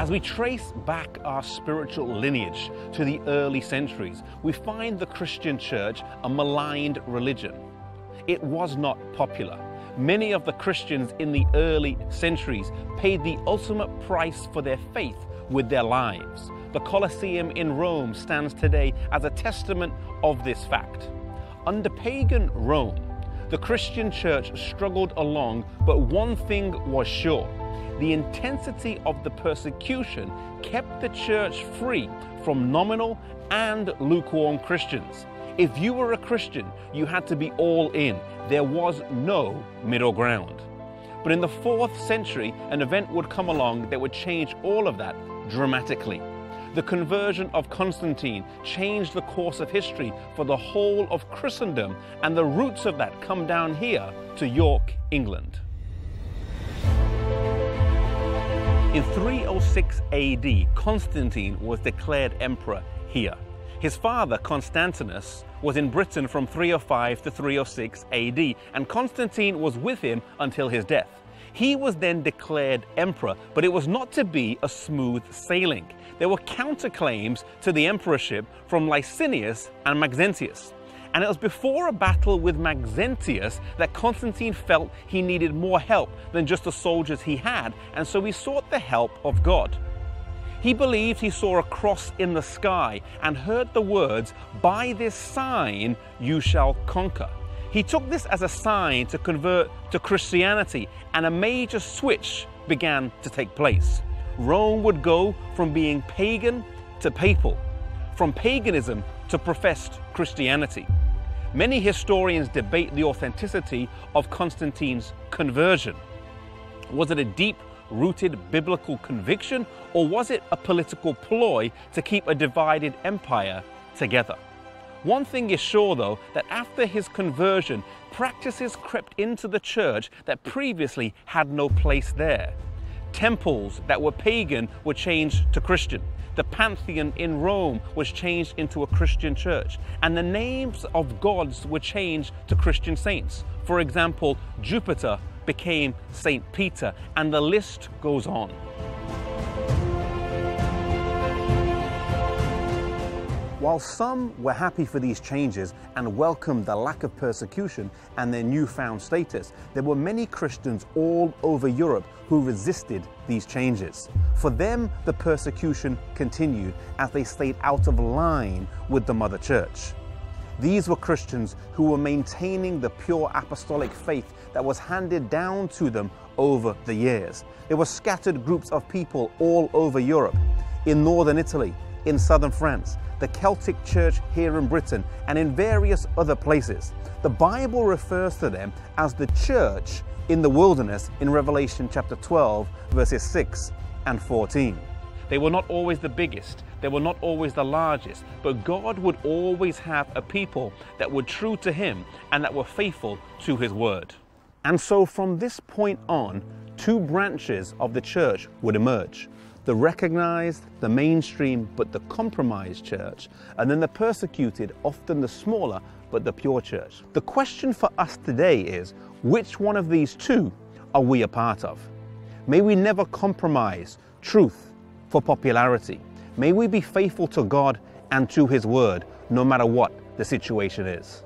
As we trace back our spiritual lineage to the early centuries, we find the Christian church a maligned religion. It was not popular. Many of the Christians in the early centuries paid the ultimate price for their faith with their lives. The Colosseum in Rome stands today as a testament of this fact. Under pagan Rome, the Christian church struggled along, but one thing was sure. The intensity of the persecution kept the church free from nominal and lukewarm Christians. If you were a Christian, you had to be all in. There was no middle ground. But in the 4th century, an event would come along that would change all of that dramatically. The conversion of Constantine changed the course of history for the whole of Christendom, and the roots of that come down here to York, England. In 306 AD, Constantine was declared emperor here. His father, Constantinus, was in Britain from 305 to 306 AD, and Constantine was with him until his death. He was then declared emperor, but it was not to be a smooth sailing. There were counterclaims to the emperorship from Licinius and Maxentius. And it was before a battle with Maxentius that Constantine felt he needed more help than just the soldiers he had, and so he sought the help of God. He believed he saw a cross in the sky and heard the words, "By this sign you shall conquer." He took this as a sign to convert to Christianity, and a major switch began to take place. Rome would go from being pagan to papal, from paganism to professed Christianity. Many historians debate the authenticity of Constantine's conversion. Was it a deep-rooted biblical conviction, or was it a political ploy to keep a divided empire together? One thing is sure, though, that after his conversion, practices crept into the church that previously had no place there. Temples that were pagan were changed to Christian. The Pantheon in Rome was changed into a Christian church, and the names of gods were changed to Christian saints. For example, Jupiter became Saint Peter, and the list goes on. While some were happy for these changes and welcomed the lack of persecution and their newfound status, there were many Christians all over Europe who resisted these changes. For them, the persecution continued as they stayed out of line with the Mother Church. These were Christians who were maintaining the pure apostolic faith that was handed down to them over the years. There were scattered groups of people all over Europe, in northern Italy, in southern France, the Celtic Church here in Britain, and in various other places. The Bible refers to them as the church in the wilderness in Revelation chapter 12, verses 6 and 14. They were not always the biggest, they were not always the largest, but God would always have a people that were true to Him and that were faithful to His word. And so from this point on, two branches of the church would emerge. The recognized, the mainstream, but the compromised church, and then the persecuted, often the smaller, but the pure church. The question for us today is, which one of these two are we a part of? May we never compromise truth for popularity. May we be faithful to God and to His word, no matter what the situation is.